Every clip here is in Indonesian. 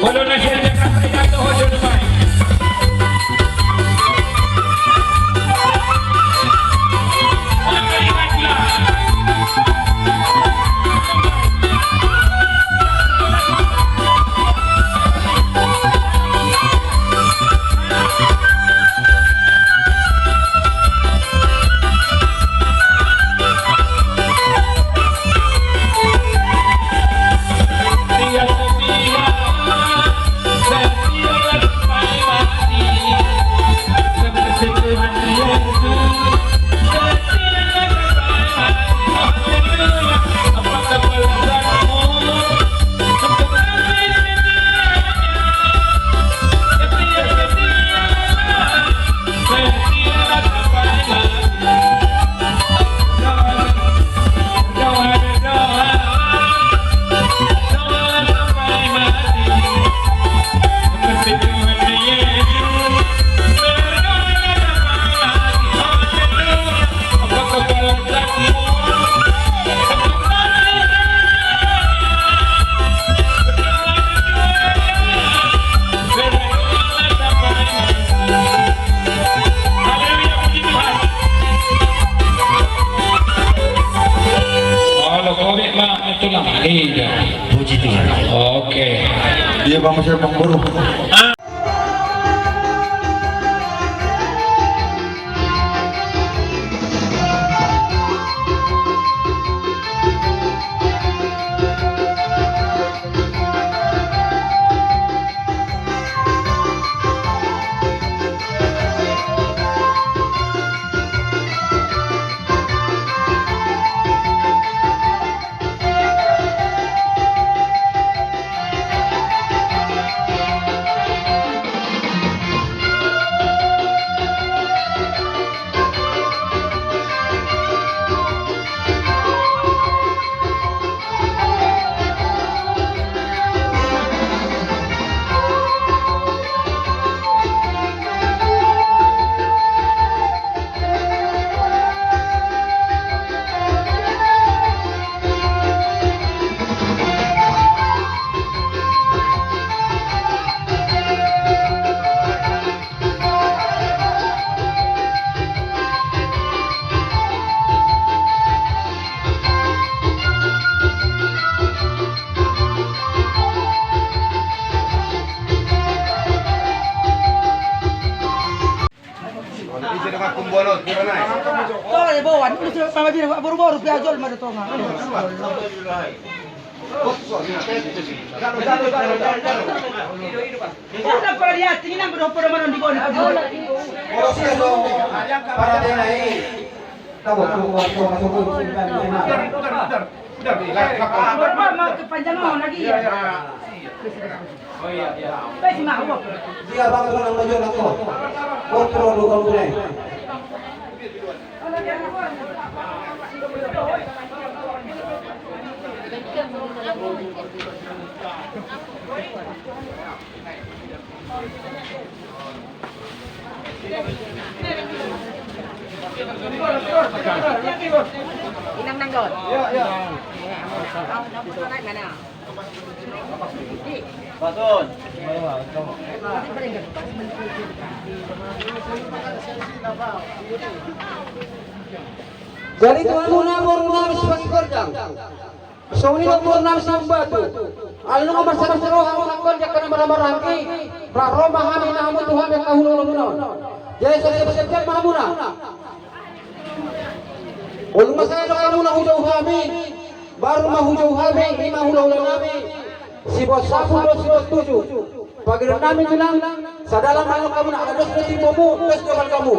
Walau nasi ada kasih jatuh hojo depan. Iya. Puji Tuhan. Oke. Dia bang masih bang baru. Oh, ya bawa, ini sudah sama dia baru-baru piajol mah itu mah. Kita pada dia tinggal berapa orang di bawah. Para dia naik. Tahu masuk. Berapa mau kepanjangan lagi ya? Oh iya. Baik mah. Dia bang orang maju aku. Kontrol dulu boleh. Inang nang don. Ya. Nó lại mà nào. Patun. Jadi tuan muna murna sebagai kordang. Sauni nak murna sambatu. Alun ko masarap-saro ang akon ya kana malamarangki. Pra Roma kami na amo Tuhan yang kahulong munon. Jadi sa mahamuna. Ulung masaya na kamu na hujaw kami. Baru mahujaw kami, lima hulaw-hulaw namin. Si Bos 10, si Bos 7. Pagkiram namin ito lang, sa dalam ano kamu na, ada 2 mo, 2 naman kamu.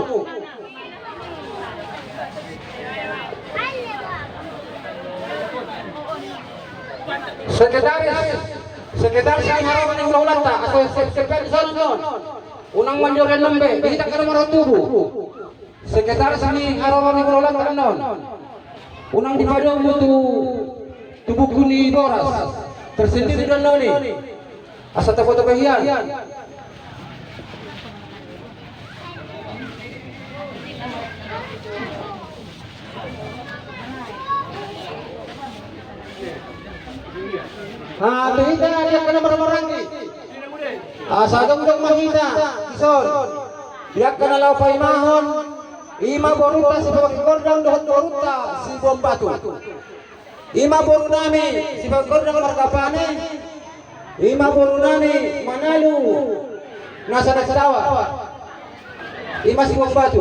Sekretaris ang harapan ng hulaw-hulaw ta, ako sekretaris sa nun. Unang manyoran lambe, kita ka naman ang tubo. Sekretaris ang harapan ng hulaw-hulaw ta nun. Unang dipadong mo tubuh kuni boras tersendiri dan noni asa foto kahian tuhita dia kena marah-marah Asadong dong mahita, ison. Biak ka na law pa imahon. Ima boruta si pagkordang dohot boruta si bom batu. Ima boru nami si pagkordang markapane. Ima boru nami Manalu. Nasa nagsawa. Ima si bom batu.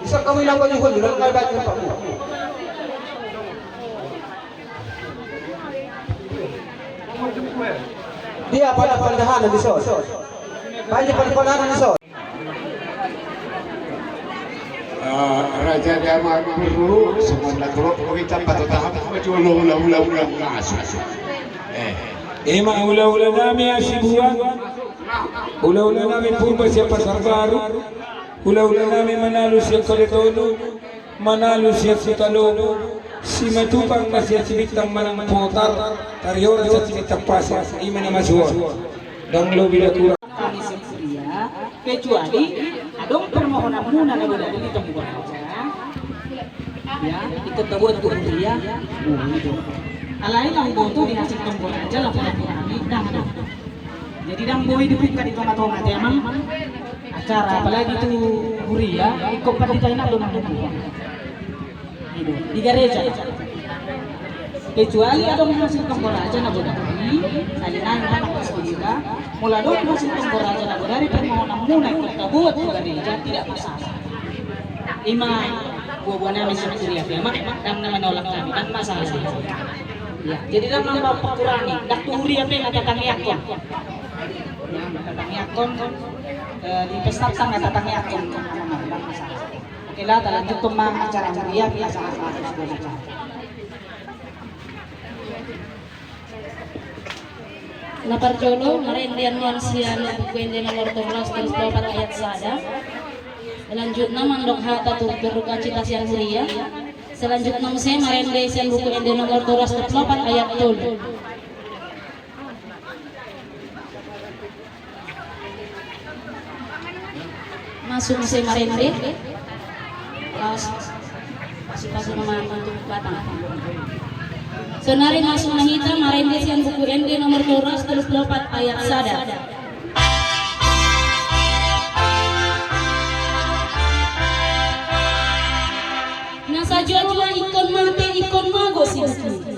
Bisa kamu hilang baju hul, hilang baju kamu. Dia pada pandahan di sos. Banyak pada pandahan di sos. Raja Dama Guru semua turut kita pada tahap macam ulah asus. Ema ula-ula nami asibuan. Ula-ula nami purba siapa sarbaru. Ula-ula nami Manalu siya Kaletono. Manalu siya Sitalono. Si matupang na siya sibitang manang potar. Tariora siya sibitang pasas. Ima na masuwa. Dang lo bila kurang. Kami setia, kecuali adong permohonan muna na wala dito bukan aja. Ya, diketahuan tuh dia. Alain lang boto dihasil tombol aja lah kami dah. Jadi dang boy dibuka di tengah-tengah emang acara apalagi itu Huria ikut patitain aku nang di gereja. Kecuali ada hasil tombol aja na boda kami, salinan anak sekolah, mula dong hasil tombol aja na boda dari permohonan muna ikut buat di gereja tidak masalah. Ima buah-buah namin sa Huria, mak dang na menolak kami, dan masalah. Ya, jadi dalam nambah pengurangi, dak tuhuri apa yang datang yakon. Ya, datang yakon di pesta tang datang yakon. Oke lah, lanjut kembang acara Huria biasa sudah. Naparjono narindian manusia na bukwende nomor 12 terus 4 ayat sada. Selanjutnya mandok hata tu beruka cita siang Huria. Selanjutnya saya marende siang buku ende nomor 12 terus 4 ayat tul. Masuk saya marende. Masuk nama untuk batang. Sonari masuk nahita marende siang buku ende nomor 12 terus 4 ayat sada. Nasa jono na ikon mate ikon mago si buku.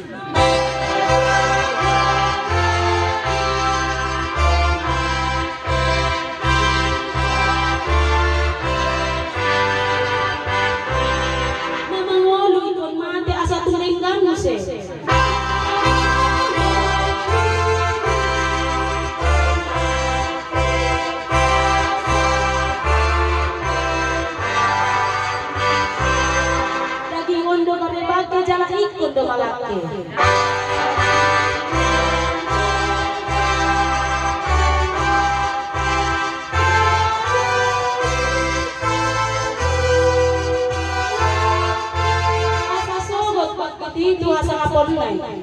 Memang walu ikon mate asa tulinggan mo se. Jalan ikut do malaki. Asa sogot pag itu asa ngapon lain.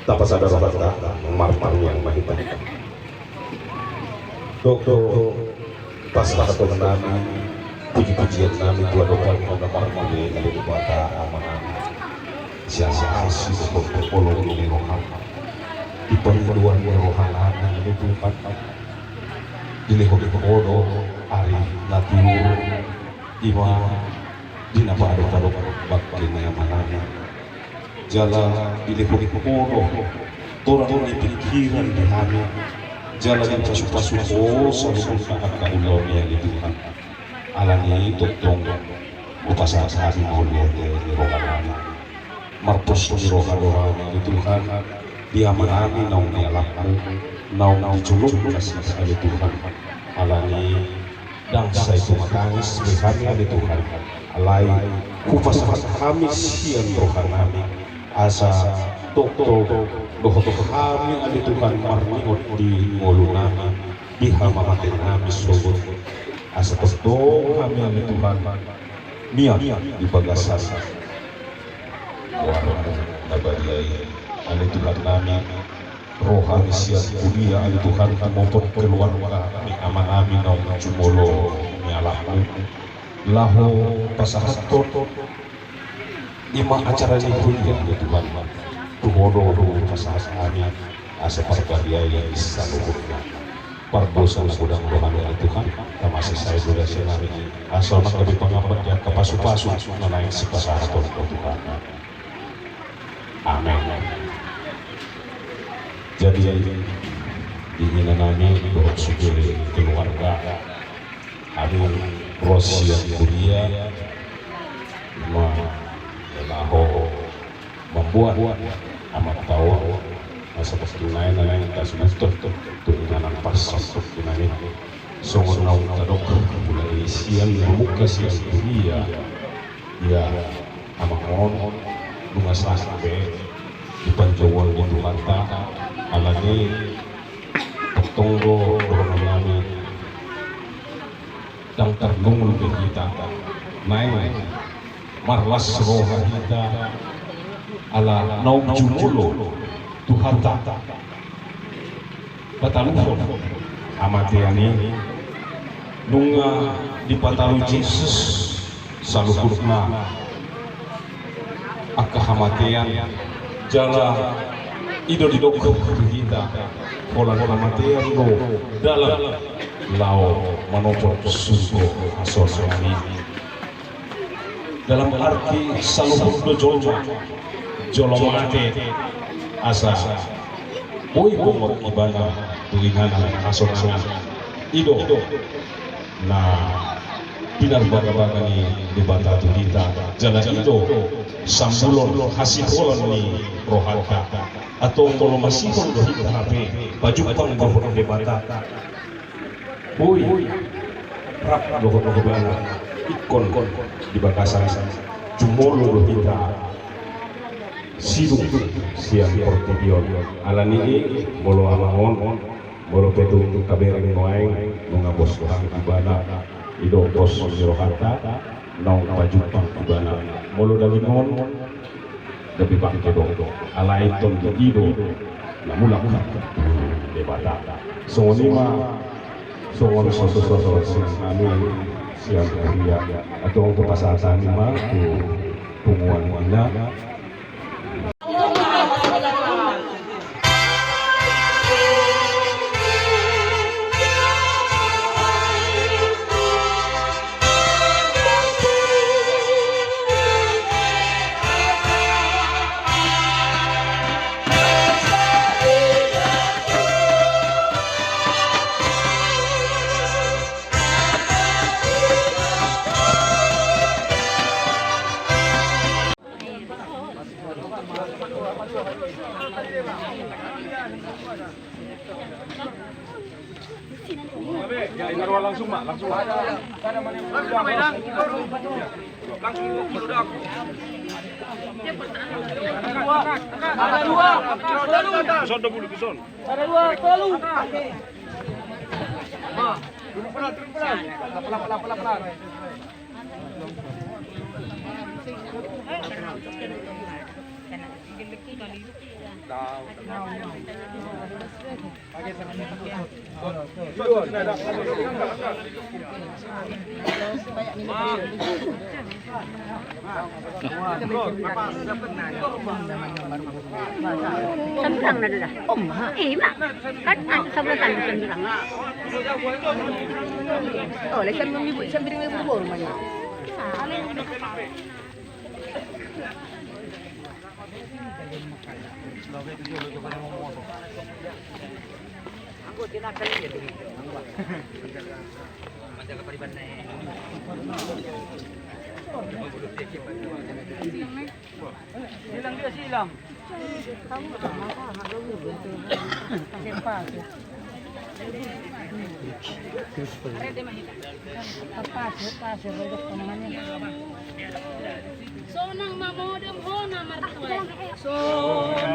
Tapa sadar bata marmar yang mahita. Dok pas satu nami puji-pujian nami dua dokter marmar ini ada di bata amanah. Siasa asli polo ini rohan. Di perluan rohanan yang dibuat. Dilihat di podo ari natiu ima dina bado bakal yang mana. Jalan dilihat di podo orang di pikiran di hati jalan yang pasuko selalu mengangkat kaulah yang itu kan alani totong upasa hati mulia di rohani marpos di rohani itu kan dia mengalami naung dialakku naung culuk kasih sekali Tuhan alani dan saya itu matangis melihatnya di Tuhan alai kupasahat kami sian rohanami asa tokto dohoto kami ali Tuhan marniot di ngolunami di hamamaten kami sobot asa tokto kami ali Tuhan niat di bagasan warna nabariai ali Tuhan kami rohani sian kuliah ali Tuhan maupun keluarga kami aman-amin naung cumolo mialahmu laho pasahatot ima acara ni kuliah ya Tuhan tuhodo pasahat kami asa parpariai bisa luhurna pardosa sedang rohani ali Tuhan kamasi saya dulu senami asal nak lebih pengamat ya kepasu-pasu nanaing si pasahatot Tuhan amin. Jadi ingin kami bersyukur keluarga kami Rosia kuliah membuat amat tahu masa pertunai yang tak semester turunan pasal tunai songon naung tadok mulai siang membuka siang kuliah ya amat on bunga sampai di panjawal di Tuhan alani petunggo rohani dan terlungun kita naik marlas rohani kita ala naum jumulo Tuhan tak bataluhon amatiani nunga di patalu Yesus saluhurna akahamatian jala ido didokok kita pola kematian lo dalam lao manopo susu asosani dalam arti saluhur do jolo mate asa boy bomot ibana tulingan asosani ido nah binar baga-baga ni di batatu kita jala ido sambulon hasiholon ni rohaka atau kalau masih pun kita HP baju pang dohor de bata boy rap dohor de bana ikon di bakasan jumolo kita siduk siang portidion alani bolo amangon bolo petu kabereng noaing nunga bos orang ibana ido bos rohaka nong baju pang ibana bolo dalingon lebih bangke do alai ton ido namula debata soni ma songon soso kami siang kuliah atau untuk pasatan ma tu punguan mana langsung Sembilang na dah. Mak. Kan ada 11 sembilang. Oh, lagi sembilang ibu baru mana? Silang dia silang. Kamu tak makan, ada betul. Pasir pasir. Pasir, pasir, pasir, pasir, Sonang mamodem hona martuai. So,